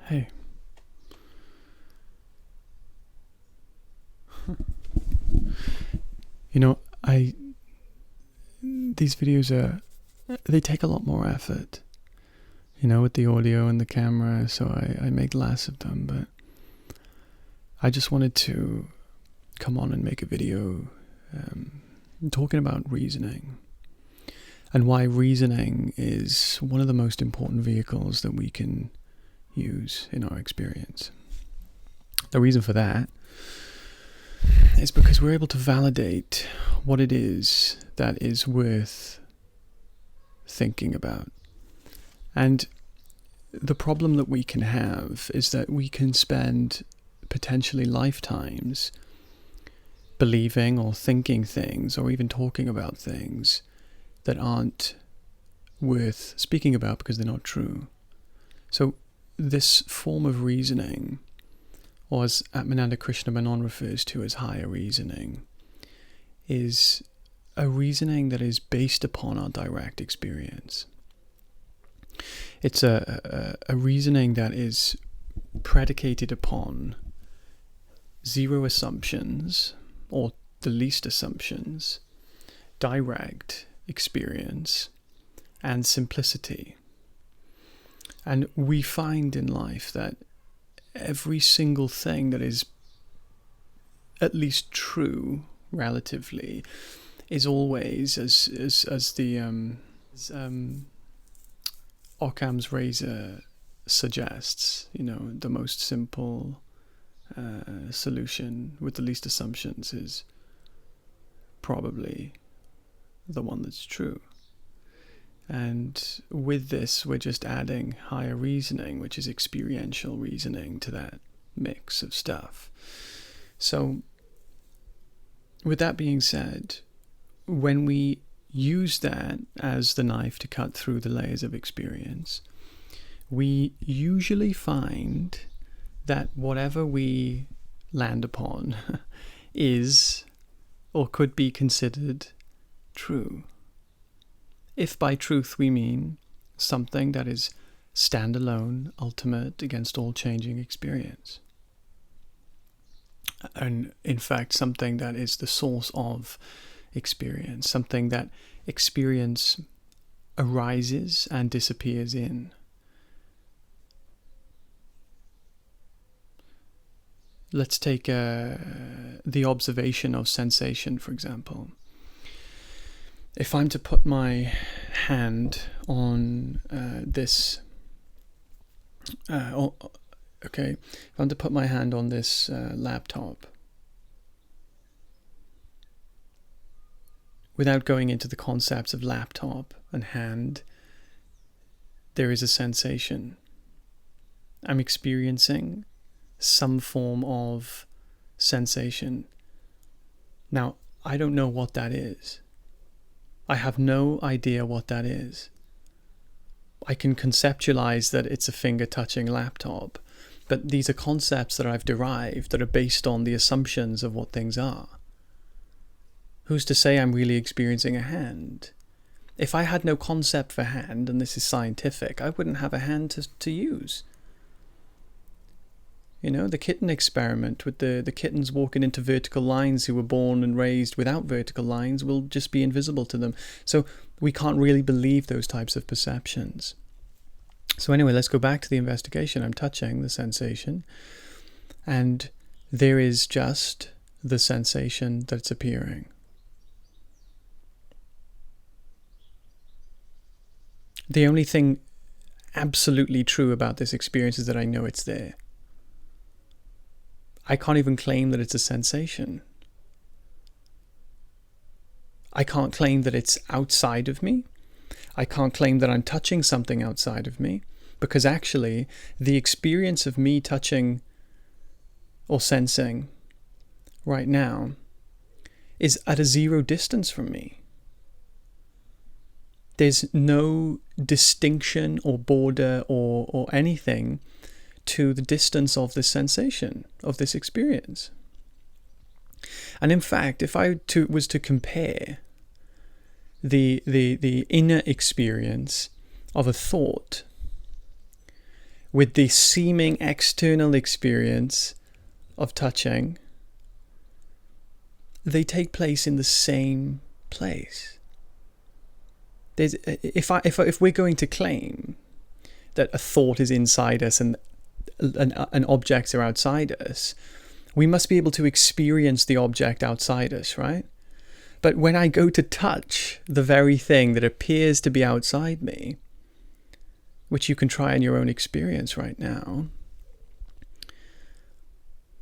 Hey. These videos they take a lot more effort, with the audio and the camera, so I make less of them, but I just wanted to come on and make a video talking about reasoning and why reasoning is one of the most important vehicles that we can use in our experience. The reason for that is because we're able to validate what it is that is worth thinking about. And the problem that we can have is that we can spend potentially lifetimes believing or thinking things or even talking about things that aren't worth speaking about because they're not true. So this form of reasoning, or as Atmananda Krishna Menon refers to as higher reasoning, is a reasoning that is based upon our direct experience. It's a reasoning that is predicated upon zero assumptions, or the least assumptions, direct experience, and simplicity. And we find in life that every single thing that is at least true relatively is always, as Occam's razor suggests, the most simple solution with the least assumptions is probably the one that's true. And with this, we're just adding higher reasoning, which is experiential reasoning, to that mix of stuff. So, with that being said, when we use that as the knife to cut through the layers of experience, we usually find that whatever we land upon is or could be considered true. If by truth we mean something that is standalone, ultimate, against all changing experience. And in fact, something that is the source of experience, something that experience arises and disappears in. Let's take the observation of sensation, for example. If I'm to put my hand on this laptop, without going into the concepts of laptop and hand, there is a sensation. I'm experiencing some form of sensation. Now, I don't know what that is. I have no idea what that is. I can conceptualize that it's a finger-touching laptop, but these are concepts that I've derived that are based on the assumptions of what things are. Who's to say I'm really experiencing a hand? If I had no concept for hand, and this is scientific, I wouldn't have a hand to use. The kitten experiment with the kittens walking into vertical lines who were born and raised without vertical lines will just be invisible to them. So we can't really believe those types of perceptions. So anyway, let's go back to the investigation. I'm touching the sensation, and there is just the sensation that's appearing. The only thing absolutely true about this experience is that I know it's there. I can't even claim that it's a sensation. I can't claim that it's outside of me. I can't claim that I'm touching something outside of me, because actually the experience of me touching or sensing right now is at a zero distance from me. There's no distinction or border or anything to the distance of this sensation, of this experience. And in fact, if I was to compare the inner experience of a thought with the seeming external experience of touching, they take place in the same place. If we're going to claim that a thought is inside us and objects are outside us, we must be able to experience the object outside us, right? But when I go to touch the very thing that appears to be outside me, which you can try in your own experience right now,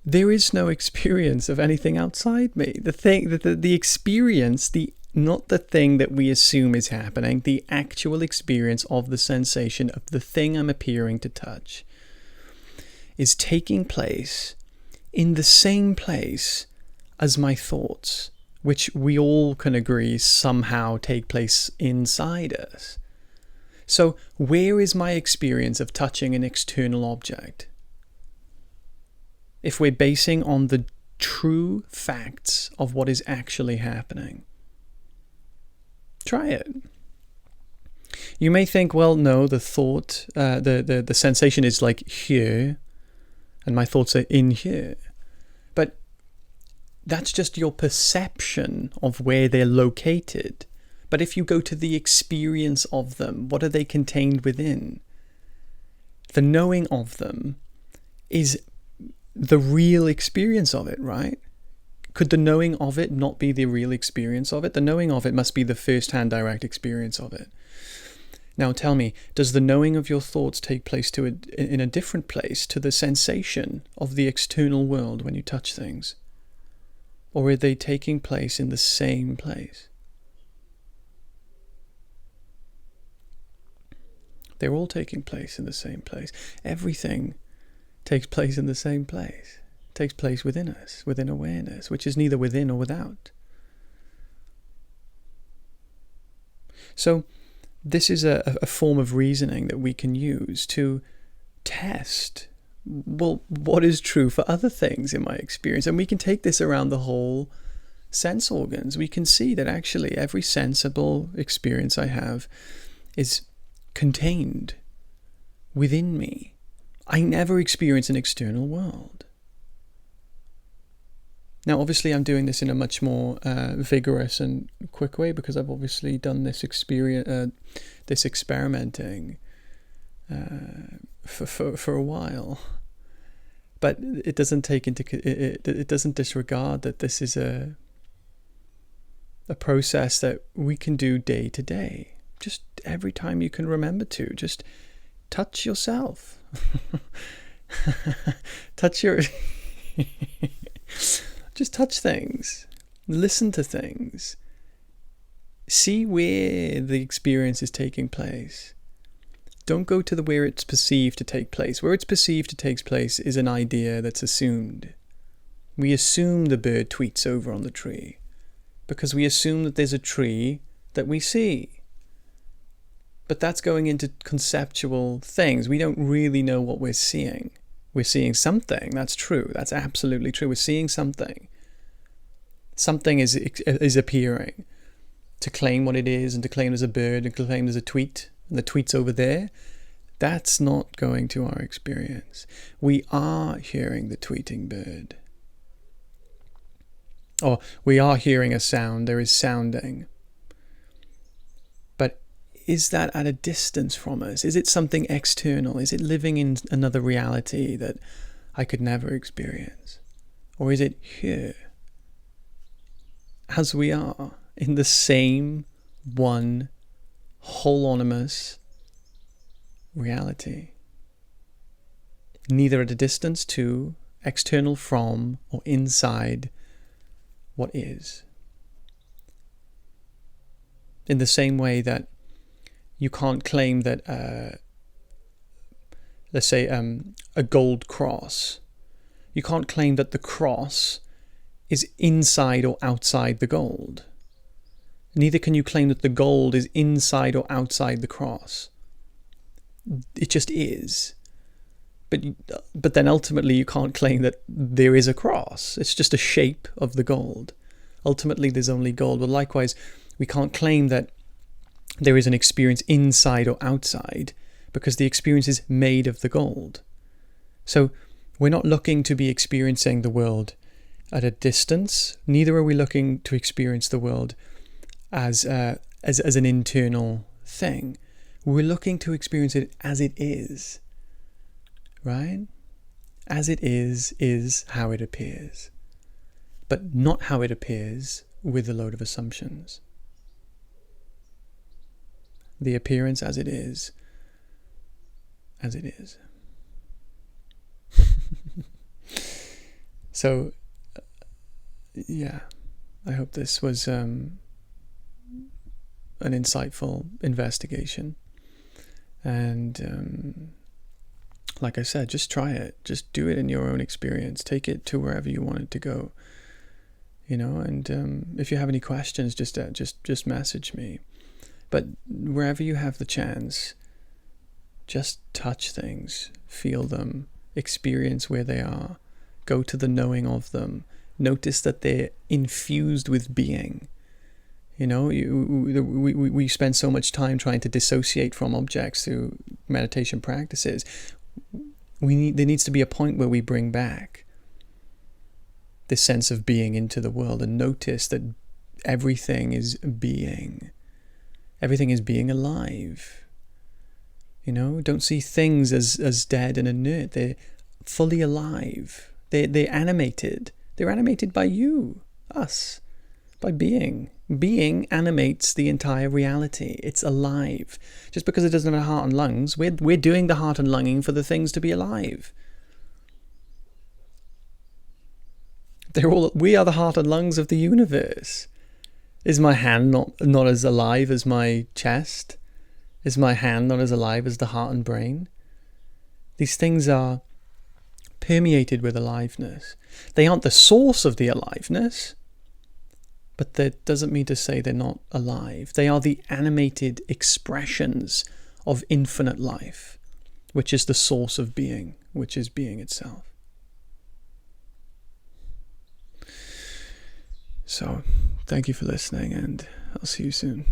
there is no experience of anything outside me. The experience, not the thing that we assume is happening, the actual experience of the sensation of the thing I'm appearing to touch is taking place in the same place as my thoughts, which we all can agree somehow take place inside us. So where is my experience of touching an external object? If we're basing on the true facts of what is actually happening. Try it. You may think, well, no, the thought, the sensation is like here, and my thoughts are in here. But that's just your perception of where they're located. But if you go to the experience of them, what are they contained within? The knowing of them is the real experience of it, right? Could the knowing of it not be the real experience of it? The knowing of it must be the first-hand direct experience of it. Now tell me, does the knowing of your thoughts take place in a different place to the sensation of the external world when you touch things? Or are they taking place in the same place? They're all taking place in the same place. Everything takes place in the same place. It takes place within us, within awareness, which is neither within or without. So this is a form of reasoning that we can use to test, well, what is true for other things in my experience. And we can take this around the whole sense organs. We can see that actually every sensible experience I have is contained within me. I never experience an external world. Now, obviously, I'm doing this in a much more vigorous and quick way because I've obviously done this experimenting for a while. But it doesn't it doesn't disregard that this is a process that we can do day to day. Just every time you can remember to, just touch yourself. Just touch things. Listen to things. See where the experience is taking place. Don't go to where it's perceived to take place. Where it's perceived to take place is an idea that's assumed. We assume the bird tweets over on the tree because we assume that there's a tree that we see. But that's going into conceptual things. We don't really know what we're seeing. We're seeing something. That's true. That's absolutely true. We're seeing something. Something is appearing. To claim what it is and to claim there's a bird and to claim there's a tweet and the tweet's over there, that's not going to our experience. We are hearing the tweeting bird. Or we are hearing a sound. There is sounding. But is that at a distance from us? Is it something external? Is it living in another reality that I could never experience? Or is it here, as we are, in the same one holonymous reality? Neither at a distance to, external from, or inside what is. In the same way that you can't claim that, let's say, a gold cross. You can't claim that the cross is inside or outside the gold. Neither can you claim that the gold is inside or outside the cross. It just is. But then ultimately you can't claim that there is a cross. It's just a shape of the gold. Ultimately there's only gold. Well, likewise, we can't claim that there is an experience inside or outside, because the experience is made of the gold. So we're not looking to be experiencing the world at a distance. Neither are we looking to experience the world as an internal thing. We're looking to experience it as it is, right? As it is how it appears, but not how it appears with a load of assumptions. The appearance as it is, as it is. So, yeah, I hope this was an insightful investigation. And like I said, just try it. Just do it in your own experience. Take it to wherever you want it to go. And if you have any questions, just message me. But wherever you have the chance, just touch things, feel them, experience where they are, go to the knowing of them. Notice that they're infused with being. We spend so much time trying to dissociate from objects through meditation practices. There needs to be a point where we bring back this sense of being into the world and notice that everything is being. Everything is being alive. Don't see things as dead and inert. They're fully alive. They're animated. They're animated by you, us, by being. Being animates the entire reality. It's alive. Just because it doesn't have a heart and lungs, we're doing the heart and lunging for the things to be alive. We are the heart and lungs of the universe. Is my hand not as alive as my chest? Is my hand not as alive as the heart and brain? These things are permeated with aliveness. They aren't the source of the aliveness, but that doesn't mean to say they're not alive. They are the animated expressions of infinite life, which is the source of being, which is being itself. So, thank you for listening, and I'll see you soon.